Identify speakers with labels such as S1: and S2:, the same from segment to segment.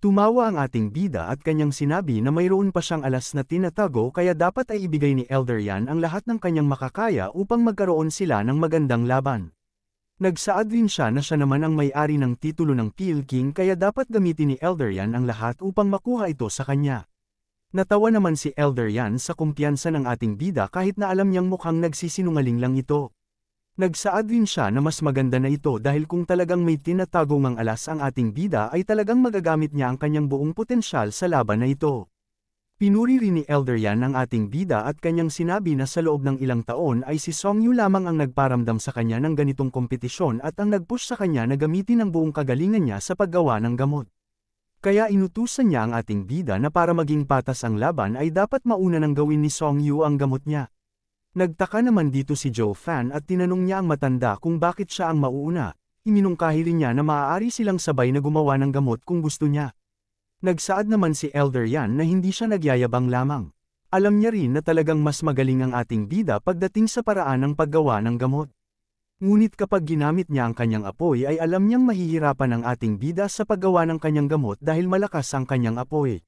S1: Tumawa ang ating bida at kanyang sinabi na mayroon pa siyang alas na tinatago kaya dapat ay ibigay ni Elder Yan ang lahat ng kanyang makakaya upang magkaroon sila ng magandang laban. Nagsaad rin siya na siya naman ang may-ari ng titulo ng Peel King kaya dapat gamitin ni Elder Yan ang lahat upang makuha ito sa kanya. Natawa naman si Elder Yan sa kumpiyansa ng ating bida kahit na alam niyang mukhang nagsisinungaling lang ito. Nagsaad rin siya na mas maganda na ito dahil kung talagang may tinatagong ang alas ang ating bida ay talagang magagamit niya ang kanyang buong potensyal sa laban na ito. Pinuri rin ni Elder Yan ang ating bida at kanyang sinabi na sa loob ng ilang taon ay si Song Yu lamang ang nagparamdam sa kanya ng ganitong kompetisyon at ang nagpush sa kanya na gamitin ang buong kagalingan niya sa paggawa ng gamot. Kaya inutusan niya ang ating bida na para maging patas ang laban ay dapat mauna nang gawin ni Song Yu ang gamot niya. Nagtaka naman dito si Joe Fan at tinanong niya ang matanda kung bakit siya ang mauuna. Iminungkahi rin niya na maaari silang sabay na gumawa ng gamot kung gusto niya. Nagsaad naman si Elder Yan na hindi siya nagyayabang lamang. Alam niya rin na talagang mas magaling ang ating bida pagdating sa paraan ng paggawa ng gamot. Ngunit kapag ginamit niya ang kanyang apoy ay alam niyang mahihirapan ang ating bida sa paggawa ng kanyang gamot dahil malakas ang kanyang apoy.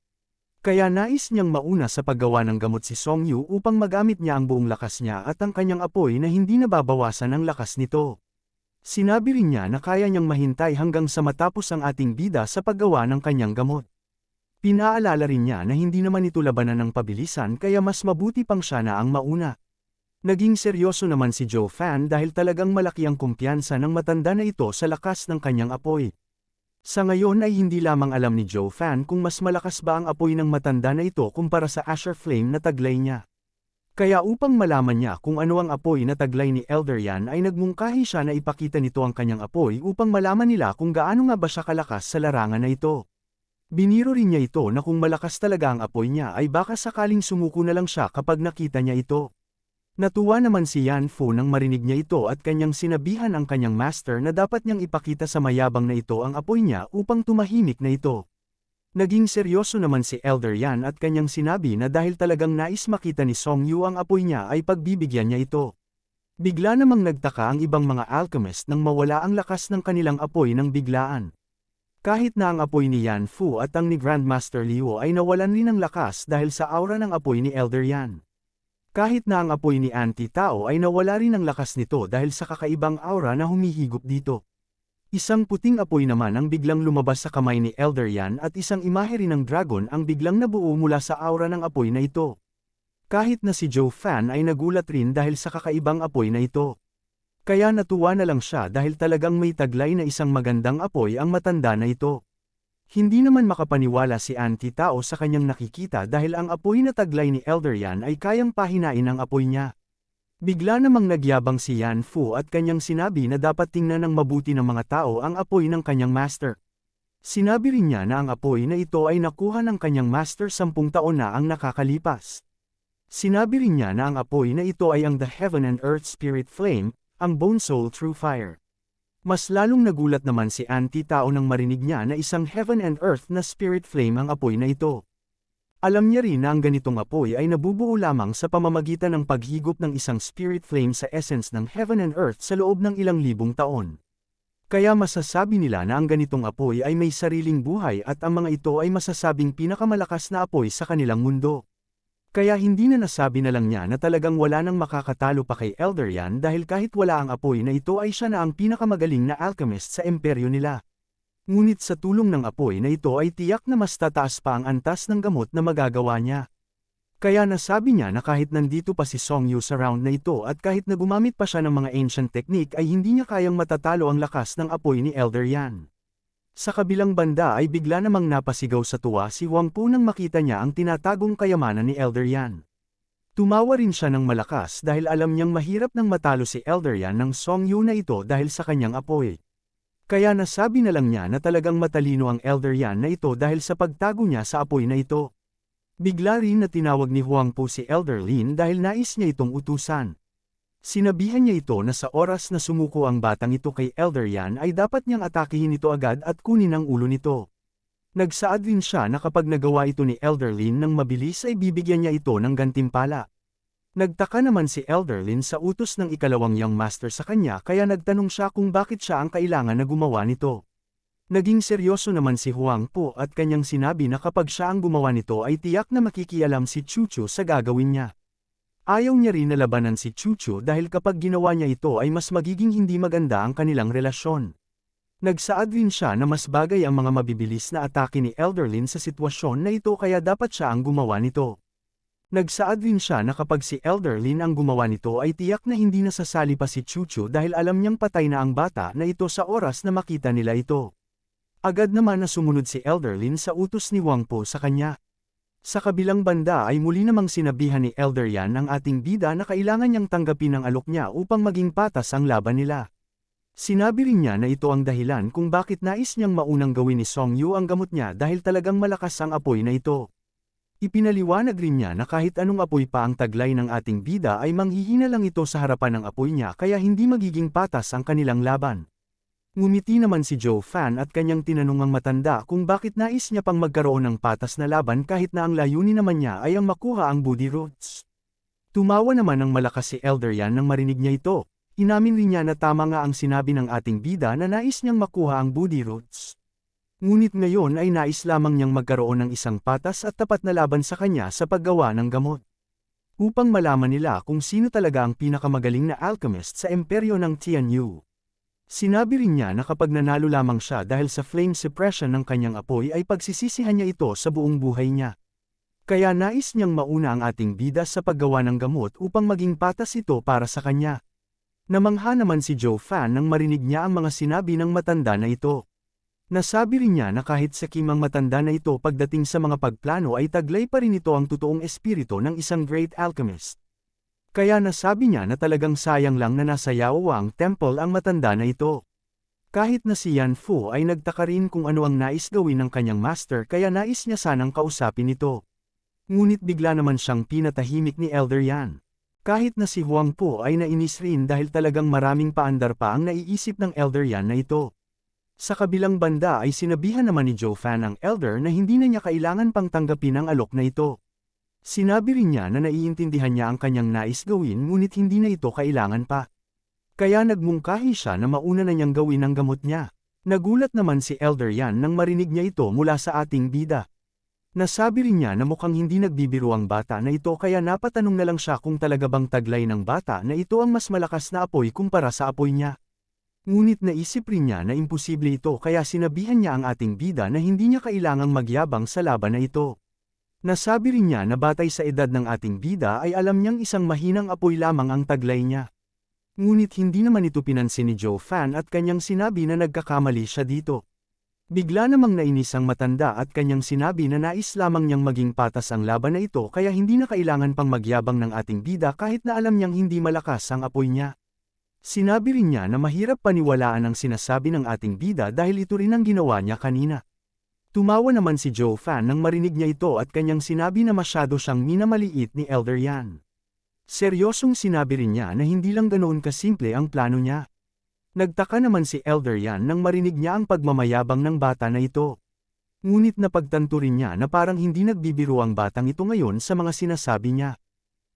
S1: Kaya nais niyang mauna sa paggawa ng gamot si Song Yu upang magamit niya ang buong lakas niya at ang kanyang apoy na hindi nababawasan ang lakas nito. Sinabi rin niya na kaya niyang mahintay hanggang sa matapos ang ating bida sa paggawa ng kanyang gamot. Pinaalala rin niya na hindi naman ito labanan ng pabilisan kaya mas mabuti pang siya na ang mauna. Naging seryoso naman si Joe Fan dahil talagang malaki ang kumpiyansa ng matanda na ito sa lakas ng kanyang apoy. Sa ngayon ay hindi lamang alam ni Joe Fan kung mas malakas ba ang apoy ng matanda na ito kumpara sa Asher Flame na taglay niya. Kaya upang malaman niya kung ano ang apoy na taglay ni Elder Yan ay nagmungkahi siya na ipakita nito ang kanyang apoy upang malaman nila kung gaano nga ba siya kalakas sa larangan na ito. Biniro rin niya ito na kung malakas talaga ang apoy niya ay baka sakaling sumuko na lang siya kapag nakita niya ito. Natuwa naman si Yan Fu nang marinig niya ito at kanyang sinabihan ang kanyang master na dapat niyang ipakita sa mayabang na ito ang apoy niya upang tumahimik na ito. Naging seryoso naman si Elder Yan at kanyang sinabi na dahil talagang nais makita ni Song Yu ang apoy niya ay pagbibigyan niya ito. Bigla namang nagtaka ang ibang mga alchemist nang mawala ang lakas ng kanilang apoy ng biglaan. Kahit na ang apoy ni Yan Fu at ang ni Grandmaster Liu ay nawalan rin ng lakas dahil sa aura ng apoy ni Elder Yan. Kahit na ang apoy ni Auntie Tao ay nawala rin ang lakas nito dahil sa kakaibang aura na humihigop dito. Isang puting apoy naman ang biglang lumabas sa kamay ni Elder Yan at isang imahe rin ng dragon ang biglang nabuo mula sa aura ng apoy na ito. Kahit na si Joe Fan ay nagulat rin dahil sa kakaibang apoy na ito. Kaya natuwa na lang siya dahil talagang may taglay na isang magandang apoy ang matanda na ito. Hindi naman makapaniwala si Auntie Tao sa kanyang nakikita dahil ang apoy na taglay ni Elder Yan ay kayang pahinain ang apoy niya. Bigla namang nagyabang si Yan Fu at kanyang sinabi na dapat tingnan ng mabuti ng mga tao ang apoy ng kanyang master. Sinabi rin niya na ang apoy na ito ay nakuha ng kanyang master 10 taon na ang nakakalipas. Sinabi rin niya na ang apoy na ito ay ang The Heaven and Earth Spirit Flame, ang Bone Soul True Fire. Mas lalong nagulat naman si Auntie Tao nang marinig niya na isang Heaven and Earth na Spirit Flame ang apoy na ito. Alam niya rin na ang ganitong apoy ay nabubuo lamang sa pamamagitan ng paghigop ng isang Spirit Flame sa essence ng Heaven and Earth sa loob ng ilang libong taon. Kaya masasabi nila na ang ganitong apoy ay may sariling buhay at ang mga ito ay masasabing pinakamalakas na apoy sa kanilang mundo. Kaya hindi na nasabi na lang niya na talagang wala nang makakatalo pa kay Elder Yan dahil kahit wala ang apoy na ito ay siya na ang pinakamagaling na alchemist sa imperyo nila. Ngunit sa tulong ng apoy na ito ay tiyak na mas tataas pa ang antas ng gamot na magagawa niya. Kaya nasabi niya na kahit nandito pa si Song Yu sa round na ito at kahit na gumamit pa siya ng mga ancient technique ay hindi niya kayang matatalo ang lakas ng apoy ni Elder Yan. Sa kabilang banda ay bigla namang napasigaw sa tuwa si Wang Pu nang makita niya ang tinatagong kayamanan ni Elder Yan. Tumawa rin siya ng malakas dahil alam niyang mahirap nang matalo si Elder Yan ng Song Yu na ito dahil sa kanyang apoy. Kaya nasabi na lang niya na talagang matalino ang Elder Yan na ito dahil sa pagtago niya sa apoy na ito. Bigla rin na tinawag ni Huang Pu si Elder Lin dahil nais niya itong utusan. Sinabihan niya ito na sa oras na sumuko ang batang ito kay Elder Yan ay dapat niyang atakihin ito agad at kunin ang ulo nito. Nagsaad din siya na kapag nagawa ito ni Elder Lin ng mabilis ay bibigyan niya ito ng gantimpala. Nagtaka naman si Elder Lin sa utos ng ikalawang young master sa kanya kaya nagtanong siya kung bakit siya ang kailangan na gumawa nito. Naging seryoso naman si Huang Po at kanyang sinabi na kapag siya ang gumawa nito ay tiyak na makikialam si Chuchu sa gagawin niya. Ayaw niya rin na labanan si Chuchu dahil kapag ginawa niya ito ay mas magiging hindi maganda ang kanilang relasyon. Nagsaad rin siya na mas bagay ang mga mabibilis na atake ni Elderlin sa sitwasyon na ito kaya dapat siya ang gumawa nito. Nagsaad rin siya na kapag si Elderlin ang gumawa nito ay tiyak na hindi nasasali pa si Chuchu dahil alam niyang patay na ang bata na ito sa oras na makita nila ito. Agad naman na sumunod si Elderlin sa utos ni Wang Po sa kanya. Sa kabilang banda ay muli namang sinabihan ni Elder Yan ang ating bida na kailangan niyang tanggapin ang alok niya upang maging patas ang laban nila. Sinabi rin niya na ito ang dahilan kung bakit nais niyang maunang gawin ni Song Yu ang gamot niya dahil talagang malakas ang apoy na ito. Ipinaliwanag rin niya na kahit anong apoy pa ang taglay ng ating bida ay manghihina lang ito sa harapan ng apoy niya kaya hindi magiging patas ang kanilang laban. Ngumiti naman si Joe Fan at kanyang tinanong ang matanda kung bakit nais niya pang magkaroon ng patas na laban kahit na ang layunin naman niya ay ang makuha ang Body Roots. Tumawa naman ng malakas si Elder Yan nang marinig niya ito. Inamin rin niya na tama nga ang sinabi ng ating bida na nais niyang makuha ang Body Roots. Ngunit ngayon ay nais lamang niyang magkaroon ng isang patas at tapat na laban sa kanya sa paggawa ng gamot. Upang malaman nila kung sino talaga ang pinakamagaling na alchemist sa imperyo ng Tianyu. Sinabi rin niya na kapag nanalo lamang siya dahil sa flame suppression ng kanyang apoy ay pagsisisihan niya ito sa buong buhay niya. Kaya nais niyang mauna ang ating bida sa paggawa ng gamot upang maging patas ito para sa kanya. Namangha naman si Joe Fan nang marinig niya ang mga sinabi ng matanda na ito. Nasabi rin niya na kahit sakim ang matanda na ito pagdating sa mga pagplano ay taglay pa rin ito ang totoong espiritu ng isang great alchemist. Kaya nasabi niya na talagang sayang lang na nasa Yaowang Temple ang matanda na ito. Kahit na si Yan Fu ay nagtaka rin kung ano ang nais gawin ng kanyang master kaya nais niya sanang kausapin ito. Ngunit bigla naman siyang pinatahimik ni Elder Yan. Kahit na si Huang Po ay nainis rin dahil talagang maraming paandar pa ang naiisip ng Elder Yan na ito. Sa kabilang banda ay sinabihan naman ni Joe Fan ang Elder na hindi na niya kailangan pang tanggapin ang alok na ito. Sinabi rin niya na naiintindihan niya ang kanyang nais gawin ngunit hindi na ito kailangan pa. Kaya nagmungkahi siya na mauna na niyang gawin ang gamot niya. Nagulat naman si Elder Yan nang marinig niya ito mula sa ating bida. Nasabi rin niya na mukhang hindi nagbibiro ang bata na ito kaya napatanong na lang siya kung talaga bang taglay ng bata na ito ang mas malakas na apoy kumpara sa apoy niya. Ngunit naisip rin niya na imposible ito kaya sinabihan niya ang ating bida na hindi niya kailangang magyabang sa laban na ito. Nasabi rin niya na batay sa edad ng ating bida ay alam niyang isang mahinang apoy lamang ang taglay niya. Ngunit hindi naman ito pinansin ni Joe Fan at kanyang sinabi na nagkakamali siya dito. Bigla namang nainis ang matanda at kanyang sinabi na nais lamang niyang maging patas ang laban na ito kaya hindi na kailangan pang magyabang ng ating bida kahit na alam niyang hindi malakas ang apoy niya. Sinabi rin niya na mahirap paniwalaan ang sinasabi ng ating bida dahil ito rin ang ginawa niya kanina. Tumawa naman si Joe Fan nang marinig niya ito at kanyang sinabi na masyado siyang minamaliit ni Elder Yan. Seryosong sinabi rin niya na hindi lang ganoon kasimple ang plano niya. Nagtaka naman si Elder Yan nang marinig niya ang pagmamayabang ng bata na ito. Ngunit napagtanto rin niya na parang hindi nagbibiro ang batang ito ngayon sa mga sinasabi niya.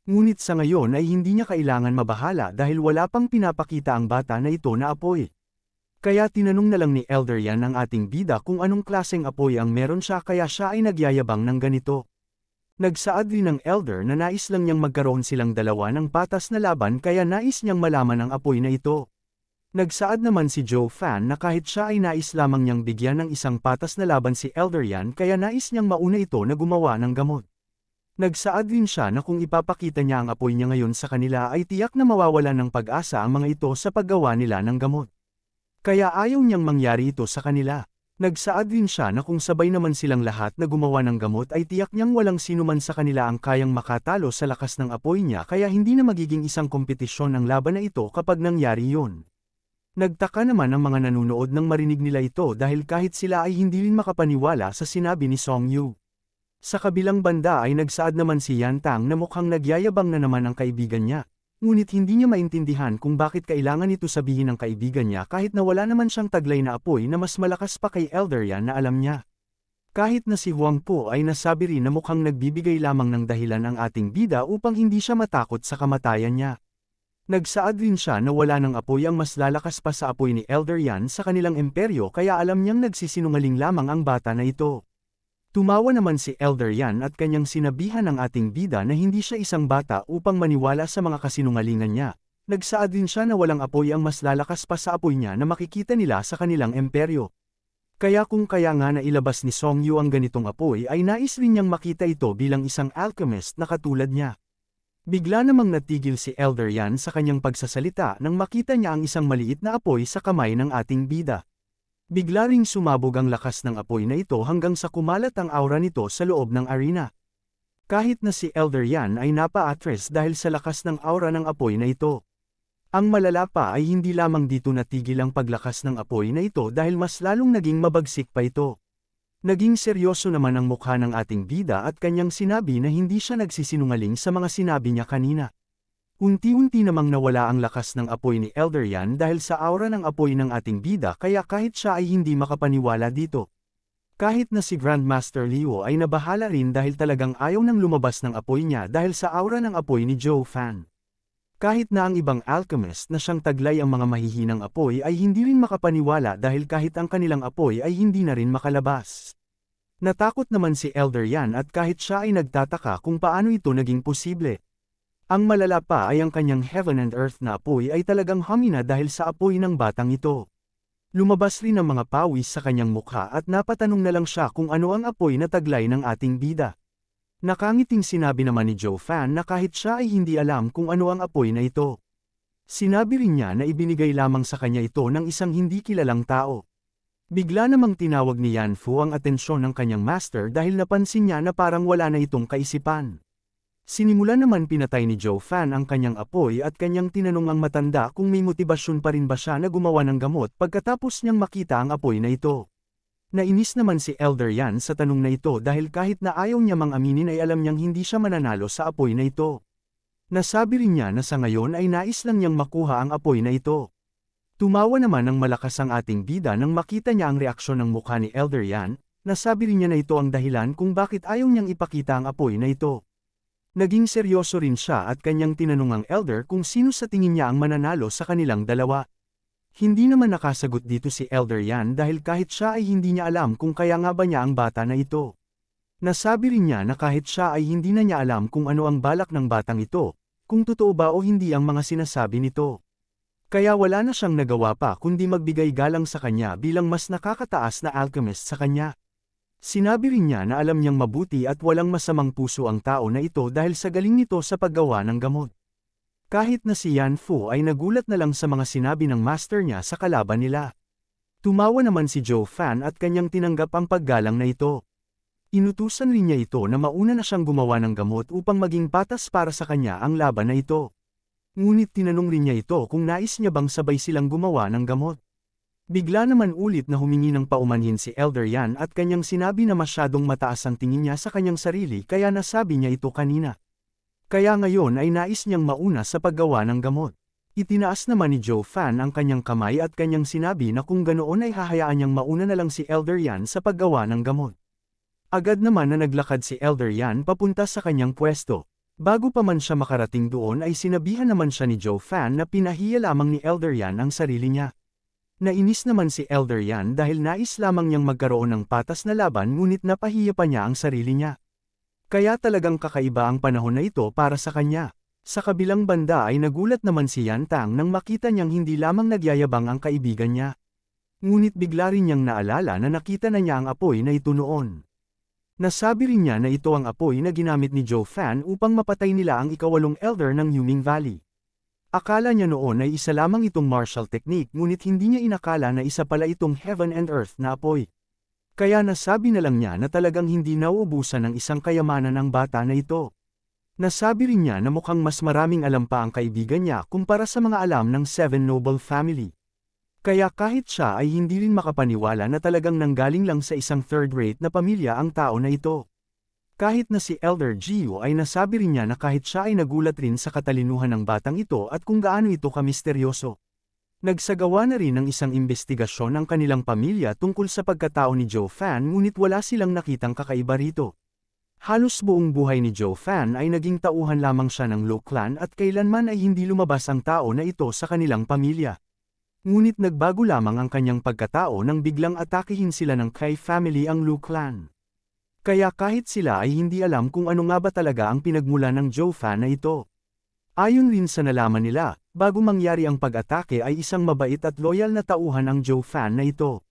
S1: Ngunit sa ngayon ay hindi niya kailangan mabahala dahil wala pang pinapakita ang bata na ito na apoy. Kaya tinanong na lang ni Elder Yan ang ating bida kung anong klaseng apoy ang meron siya kaya siya ay nagyayabang ng ganito. Nagsaad rin ng Elder na nais lang niyang magkaroon silang dalawa ng patas na laban kaya nais niyang malaman ang apoy na ito. Nagsaad naman si Joe Fan na kahit siya ay nais lamang niyang bigyan ng isang patas na laban si Elder Yan kaya nais niyang mauna ito na gumawa ng gamot. Nagsaad din siya na kung ipapakita niya ang apoy niya ngayon sa kanila ay tiyak na mawawalan ng pag-asa ang mga ito sa paggawa nila ng gamot. Kaya ayaw niyang mangyari ito sa kanila. Nagsaad din siya na kung sabay naman silang lahat na gumawa ng gamot ay tiyak niyang walang sinuman sa kanila ang kayang makatalo sa lakas ng apoy niya kaya hindi na magiging isang kompetisyon ang laban na ito kapag nangyari yun. Nagtaka naman ang mga nanunood nang marinig nila ito dahil kahit sila ay hindi rin makapaniwala sa sinabi ni Song Yu. Sa kabilang banda ay nagsaad naman si Yan Tang na mukhang nagyayabang na naman ang kaibigan niya. Ngunit hindi niya maintindihan kung bakit kailangan ito sabihin ng kaibigan niya kahit na wala naman siyang taglay na apoy na mas malakas pa kay Elder Yan na alam niya. Kahit na si Huang Po ay nasabi rin na mukhang nagbibigay lamang ng dahilan ang ating bida upang hindi siya matakot sa kamatayan niya. Nagsaad rin siya na wala ng apoy ang mas lalakas pa sa apoy ni Elder Yan sa kanilang imperyo kaya alam niyang nagsisinungaling lamang ang bata na ito. Tumawa naman si Elder Yan at kanyang sinabihan ang ating bida na hindi siya isang bata upang maniwala sa mga kasinungalingan niya. Nagsaad din siya na walang apoy ang mas lalakas pa sa apoy niya na makikita nila sa kanilang imperyo. Kaya kung kaya nga nailabas ni Song Yu ang ganitong apoy ay nais rin niyang makita ito bilang isang alchemist na katulad niya. Bigla namang natigil si Elder Yan sa kanyang pagsasalita nang makita niya ang isang maliit na apoy sa kamay ng ating bida. Bigla ring sumabog ang lakas ng apoy na ito hanggang sa kumalat ang aura nito sa loob ng arena. Kahit na si Elder Yan ay napa-atras dahil sa lakas ng aura ng apoy na ito. Ang malala pa ay hindi lamang dito natigil ang paglakas ng apoy na ito dahil mas lalong naging mabagsik pa ito. Naging seryoso naman ang mukha ng ating bida at kanyang sinabi na hindi siya nagsisinungaling sa mga sinabi niya kanina. Unti-unti namang nawala ang lakas ng apoy ni Elder Yan dahil sa aura ng apoy ng ating bida kaya kahit siya ay hindi makapaniwala dito. Kahit na si Grandmaster Liu ay nabahala rin dahil talagang ayaw nang lumabas ng apoy niya dahil sa aura ng apoy ni Zhou Fan. Kahit na ang ibang alchemist na siyang taglay ang mga mahihinang apoy ay hindi rin makapaniwala dahil kahit ang kanilang apoy ay hindi na rin makalabas. Natakot naman si Elder Yan at kahit siya ay nagtataka kung paano ito naging posible. Ang malala pa ay ang kanyang heaven and earth na apoy ay talagang humina dahil sa apoy ng batang ito. Lumabas rin ang mga pawis sa kanyang mukha at napatanong na lang siya kung ano ang apoy na taglay ng ating bida. Nakangiting sinabi naman ni Zhou Fan na kahit siya ay hindi alam kung ano ang apoy na ito. Sinabi rin niya na ibinigay lamang sa kanya ito ng isang hindi kilalang tao. Bigla namang tinawag ni Yan Fu ang atensyon ng kanyang master dahil napansin niya na parang wala na itong kaisipan. Sinimulan naman pinatay ni Zhou Fan ang kanyang apoy at kanyang tinanong ang matanda kung may motibasyon pa rin ba siya na gumawa ng gamot pagkatapos niyang makita ang apoy na ito. Nainis naman si Elder Yan sa tanong na ito dahil kahit na ayaw niya mang aminin ay alam niyang hindi siya mananalo sa apoy na ito. Nasabi rin niya na sa ngayon ay nais lang niyang makuha ang apoy na ito. Tumawa naman ng malakas ang ating bida nang makita niya ang reaksyon ng mukha ni Elder Yan, nasabi rin niya na ito ang dahilan kung bakit ayaw niyang ipakita ang apoy na ito. Naging seryoso rin siya at kanyang tinanong ang Elder kung sino sa tingin niya ang mananalo sa kanilang dalawa. Hindi naman nakasagot dito si Elder Yan dahil kahit siya ay hindi niya alam kung kaya nga ba niya ang bata na ito. Nasabi rin niya na kahit siya ay hindi na niya alam kung ano ang balak ng batang ito, kung totoo ba o hindi ang mga sinasabi nito. Kaya wala na siyang nagawa pa kundi magbigay galang sa kanya bilang mas nakakataas na alchemist sa kanya. Sinabi rin niya na alam niyang mabuti at walang masamang puso ang tao na ito dahil sa galing nito sa paggawa ng gamot. Kahit na si Yan Fu ay nagulat na lang sa mga sinabi ng master niya sa kalaban nila. Tumawa naman si Zhou Fan at kanyang tinanggap ang paggalang na ito. Inutusan rin niya ito na mauna na siyang gumawa ng gamot upang maging patas para sa kanya ang laban na ito. Ngunit tinanong rin niya ito kung nais niya bang sabay silang gumawa ng gamot. Bigla naman ulit na humingi ng paumanhin si Elder Yan at kanyang sinabi na masyadong mataas ang tingin niya sa kanyang sarili kaya nasabi niya ito kanina. Kaya ngayon ay nais niyang mauna sa paggawa ng gamot. Itinaas naman ni Zhou Fan ang kanyang kamay at kanyang sinabi na kung ganoon ay hahayaan niyang mauna na lang si Elder Yan sa paggawa ng gamot. Agad naman na naglakad si Elder Yan papunta sa kanyang pwesto. Bago pa man siya makarating doon ay sinabihan naman siya ni Zhou Fan na pinahiya lamang ni Elder Yan ang sarili niya. Nainis naman si Elder Yan dahil nais lamang niyang magkaroon ng patas na laban ngunit napahiya pa niya ang sarili niya. Kaya talagang kakaiba ang panahon na ito para sa kanya. Sa kabilang banda ay nagulat naman si Yan Tang nang makita niyang hindi lamang nagyayabang ang kaibigan niya. Ngunit bigla rin niyang naalala na nakita na niya ang apoy na ito noon. Nasabi rin niya na ito ang apoy na ginamit ni Zhou Fan upang mapatay nila ang ikawalong elder ng Yuming Valley. Akala niya noon ay isa lamang itong martial technique ngunit hindi niya inakala na isa pala itong heaven and earth na apoy. Kaya nasabi na lang niya na talagang hindi nauubusan ng isang kayamanan ang bata na ito. Nasabi rin niya na mukhang mas maraming alam pa ang kaibigan niya kumpara sa mga alam ng Seven Noble Family. Kaya kahit siya ay hindi rin makapaniwala na talagang nanggaling lang sa isang third-rate na pamilya ang tao na ito. Kahit na si Elder Jiu ay nasabi rin niya na kahit siya ay nagulat rin sa katalinuhan ng batang ito at kung gaano ito kamisteryoso. Nagsagawa na rin ng isang investigasyon ang kanilang pamilya tungkol sa pagkatao ni Zhou Fan ngunit wala silang nakitang kakaiba rito. Halos buong buhay ni Joe Fan ay naging tauhan lamang siya ng Lu clan at kailanman ay hindi lumabas ang tao na ito sa kanilang pamilya. Ngunit nagbago lamang ang kanyang pagkatao nang biglang atakihin sila ng Kai family ang Lu clan. Kaya kahit sila ay hindi alam kung ano nga ba talaga ang pinagmula ng Joe Fan na ito. Ayon rin sa nalaman nila, bago mangyari ang pag-atake ay isang mabait at loyal na tauhan ang Joe Fan na ito.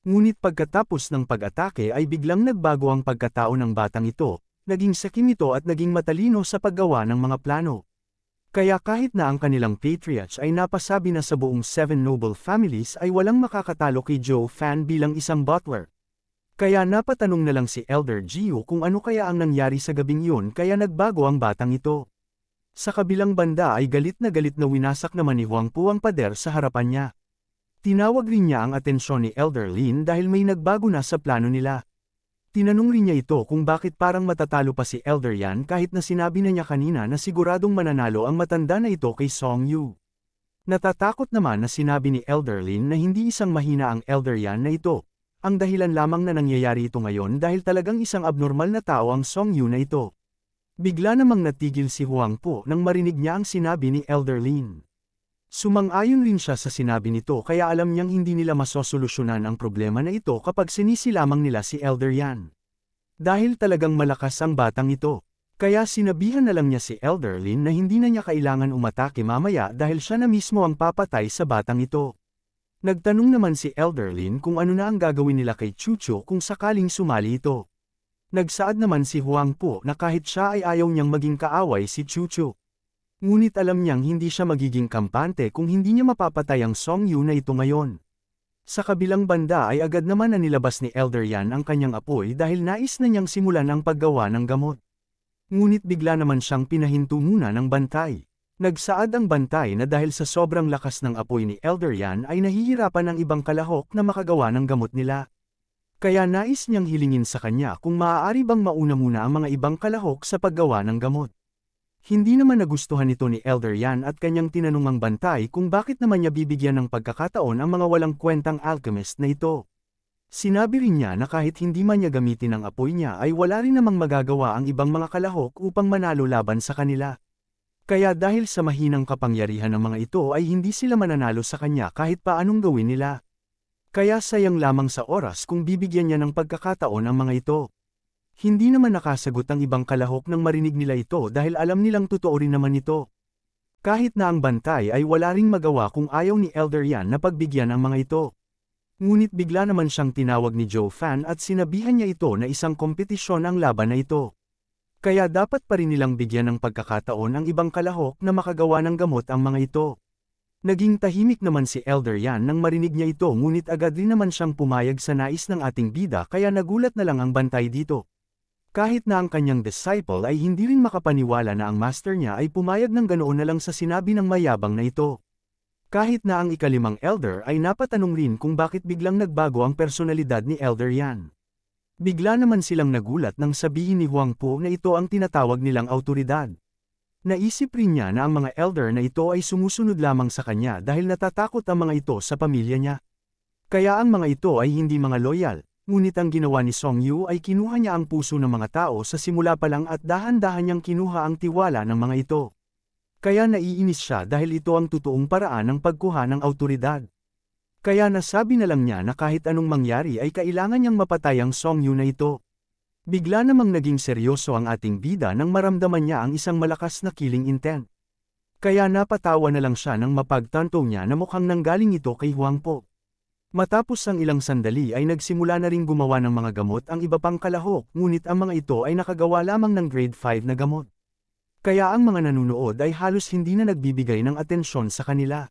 S1: Ngunit pagkatapos ng pag-atake ay biglang nagbago ang pagkatao ng batang ito, naging sakim ito at naging matalino sa paggawa ng mga plano. Kaya kahit na ang kanilang patriarch ay napasabi na sa buong 7 noble families ay walang makakatalo kay Joe Fan bilang isang butler. Kaya napatanong na lang si Elder Gio kung ano kaya ang nangyari sa gabing yun kaya nagbago ang batang ito. Sa kabilang banda ay galit na winasak naman ni Huang Pu ang pader sa harapan niya. Tinawag rin niya ang atensyon ni Elder Lin dahil may nagbago na sa plano nila. Tinanong rin niya ito kung bakit parang matatalo pa si Elder Yan kahit na sinabi na niya kanina na siguradong mananalo ang matanda na ito kay Song Yu. Natatakot naman na sinabi ni Elder Lin na hindi isang mahina ang Elder Yan na ito. Ang dahilan lamang na nangyayari ito ngayon dahil talagang isang abnormal na tao ang Song Yu na ito. Bigla namang natigil si Huang Pu nang marinig niya ang sinabi ni Elder Lin. Sumang-ayon rin siya sa sinabi nito kaya alam niyang hindi nila masosolusyonan ang problema na ito kapag sinisi lamang nila si Elder Yan. Dahil talagang malakas ang batang ito. Kaya sinabihan na lang niya si Elder Lin na hindi na niya kailangan umatake mamaya dahil siya na mismo ang papatay sa batang ito. Nagtanong naman si Elder Lin kung ano na ang gagawin nila kay Chucho kung sakaling sumali ito. Nagsaad naman si Huang Pu na kahit siya ay ayaw niyang maging kaaway si Chucho. Ngunit alam niyang hindi siya magiging kampante kung hindi niya mapapatay ang Song Yu na ito ngayon. Sa kabilang banda ay agad naman na nilabas ni Elder Yan ang kanyang apoy dahil nais na niyang simulan ang paggawa ng gamot. Ngunit bigla naman siyang pinahinto muna ng bantay. Nagsaad ang bantay na dahil sa sobrang lakas ng apoy ni Elder Yan ay nahihirapan ang ibang kalahok na makagawa ng gamot nila. Kaya nais niyang hilingin sa kanya kung maaari bang mauna muna ang mga ibang kalahok sa paggawa ng gamot. Hindi naman nagustuhan ito ni Elder Yan at kanyang tinanong ang bantay kung bakit naman niya bibigyan ng pagkakataon ang mga walang kwentang alchemist na ito. Sinabi rin niya na kahit hindi man niya gamitin ang apoy niya ay wala rin namang magagawa ang ibang mga kalahok upang manalo laban sa kanila. Kaya dahil sa mahinang kapangyarihan ng mga ito ay hindi sila mananalo sa kanya kahit pa anong gawin nila. Kaya sayang lamang sa oras kung bibigyan niya ng pagkakataon ang mga ito. Hindi naman nakasagot ang ibang kalahok nang marinig nila ito dahil alam nilang totoo rin naman ito. Kahit na ang bantay ay wala ring magawa kung ayaw ni Elder Yan na pagbigyan ang mga ito. Ngunit bigla naman siyang tinawag ni Joe Fan at sinabihan niya ito na isang kompetisyon ang laban na ito. Kaya dapat pa rin nilang bigyan ng pagkakataon ang ibang kalahok na makagawa ng gamot ang mga ito. Naging tahimik naman si Elder Yan nang marinig niya ito ngunit agad rin naman siyang pumayag sa nais ng ating bida kaya nagulat na lang ang bantay dito. Kahit na ang kanyang disciple ay hindi rin makapaniwala na ang master niya ay pumayag ng ganoon na lang sa sinabi ng mayabang na ito. Kahit na ang ikalimang elder ay napatanong rin kung bakit biglang nagbago ang personalidad ni Elder Yan. Bigla naman silang nagulat nang sabihin ni Huang Pu na ito ang tinatawag nilang awtoridad. Naisip rin niya na ang mga elder na ito ay sumusunod lamang sa kanya dahil natatakot ang mga ito sa pamilya niya. Kaya ang mga ito ay hindi mga loyal. Ngunit ang ginawa ni Song Yu ay kinuha niya ang puso ng mga tao sa simula pa lang at dahan-dahan niyang kinuha ang tiwala ng mga ito. Kaya naiinis siya dahil ito ang totoong paraan ng pagkuha ng awtoridad. Kaya nasabi na lang niya na kahit anong mangyari ay kailangan niyang mapatay ang Song Yu na ito. Bigla namang naging seryoso ang ating bida nang maramdaman niya ang isang malakas na killing intent. Kaya napatawa na lang siya nang mapagtanto niya na mukhang nanggaling ito kay Huang Pu. Matapos ang ilang sandali ay nagsimula na ring gumawa ng mga gamot ang iba pang kalahok ngunit ang mga ito ay nakagawa lamang ng grade 5 na gamot. Kaya ang mga nanunood ay halos hindi na nagbibigay ng atensyon sa kanila.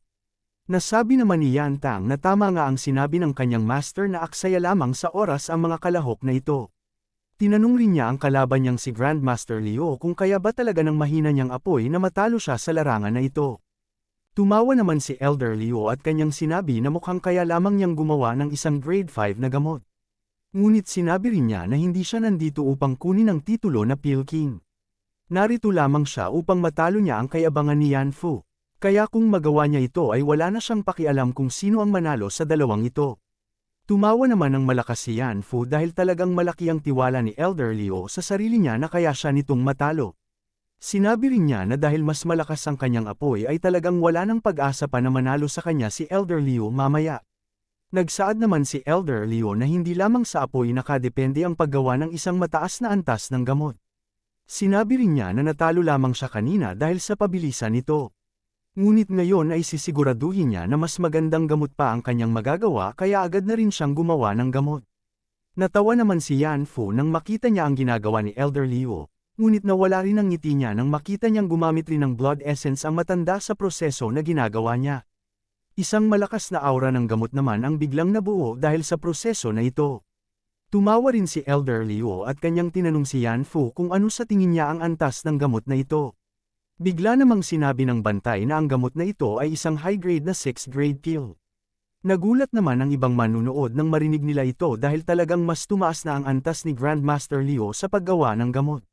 S1: Nasabi naman ni Yan Tang na tama nga ang sinabi ng kanyang master na aksaya lamang sa oras ang mga kalahok na ito. Tinanong rin niya ang kalaban niyang si Grandmaster Liu kung kaya ba talaga ng mahina niyang apoy na matalo siya sa larangan na ito. Tumawa naman si Elder Liu at kanyang sinabi na mukhang kaya lamang niyang gumawa ng isang grade 5 na gamot. Ngunit sinabi rin niya na hindi siya nandito upang kunin ang titulo na Pil King. Narito lamang siya upang matalo niya ang kayabangan ni Yan Fu. Kaya kung magawa niya ito ay wala na siyang pakialam kung sino ang manalo sa dalawang ito. Tumawa naman ng malakas si Yan Fu dahil talagang malaki ang tiwala ni Elder Liu sa sarili niya na kaya siya nitong matalo. Sinabi rin niya na dahil mas malakas ang kanyang apoy ay talagang wala ng pag-asa pa na manalo sa kanya si Elder Liu mamaya. Nagsaad naman si Elder Liu na hindi lamang sa apoy nakadepende ang paggawa ng isang mataas na antas ng gamot. Sinabi rin niya na natalo lamang siya kanina dahil sa pabilisan nito. Ngunit ngayon ay sisiguraduhin niya na mas magandang gamot pa ang kanyang magagawa kaya agad na rin siyang gumawa ng gamot. Natawa naman si Yan Fu nang makita niya ang ginagawa ni Elder Liu, ngunit nawala rin ang ngiti niya nang makita niyang gumamit rin ng blood essence ang matanda sa proseso na ginagawa niya. Isang malakas na aura ng gamot naman ang biglang nabuo dahil sa proseso na ito. Tumawa rin si Elder Liu at kanyang tinanong si Yan Fu kung ano sa tingin niya ang antas ng gamot na ito. Bigla namang sinabi ng bantay na ang gamot na ito ay isang high-grade na 6th grade pill. Nagulat naman ang ibang manunood nang marinig nila ito dahil talagang mas tumaas na ang antas ni Grandmaster Liu sa paggawa ng gamot.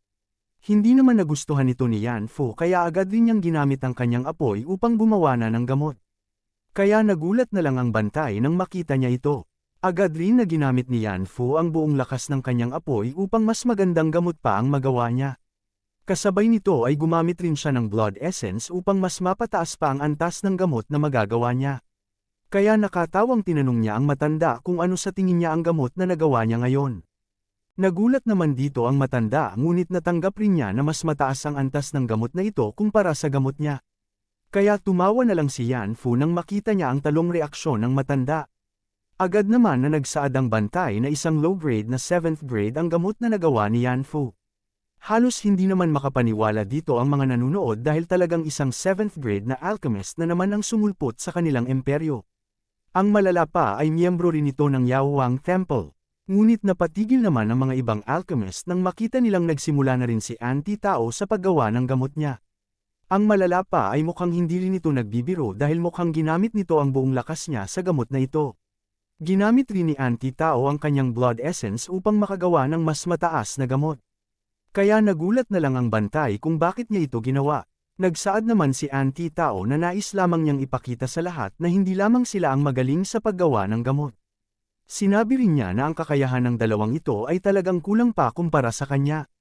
S1: Hindi naman nagustuhan ito ni Yan Fu kaya agad rin niyang ginamit ang kanyang apoy upang gumawa na ng gamot. Kaya nagulat na lang ang bantay nang makita niya ito. Agad rin na ginamit ni Yan Fu ang buong lakas ng kanyang apoy upang mas magandang gamot pa ang magawa niya. Kasabay nito ay gumamit rin siya ng blood essence upang mas mapataas pa ang antas ng gamot na magagawa niya. Kaya nakatawang tinanong niya ang matanda kung ano sa tingin niya ang gamot na nagawa niya ngayon. Nagulat naman dito ang matanda ngunit natanggap rin niya na mas mataas ang antas ng gamot na ito kumpara sa gamot niya. Kaya tumawa na lang si Yan Fu nang makita niya ang talong reaksyon ng matanda. Agad naman na nagsaad ang bantay na isang low-grade na 7th grade ang gamot na nagawa ni Yan Fu. Halos hindi naman makapaniwala dito ang mga nanunood dahil talagang isang 7th grade na alchemist na naman ang sumulpot sa kanilang imperyo. Ang malala pa ay miyembro rin ito ng Yaohuang Temple. Ngunit napatigil naman ang mga ibang alchemist nang makita nilang nagsimula na rin si Anti-Tao sa paggawa ng gamot niya. Ang malala pa ay mukhang hindi rin ito nagbibiro dahil mukhang ginamit nito ang buong lakas niya sa gamot na ito. Ginamit rin ni Anti-Tao ang kanyang blood essence upang makagawa ng mas mataas na gamot. Kaya nagulat na lang ang bantay kung bakit niya ito ginawa. Nagsaad naman si Anti-Tao na nais lamang niyang ipakita sa lahat na hindi lamang sila ang magaling sa paggawa ng gamot. Sinabi rin niya na ang kakayahan ng dalawang ito ay talagang kulang pa kumpara sa kanya.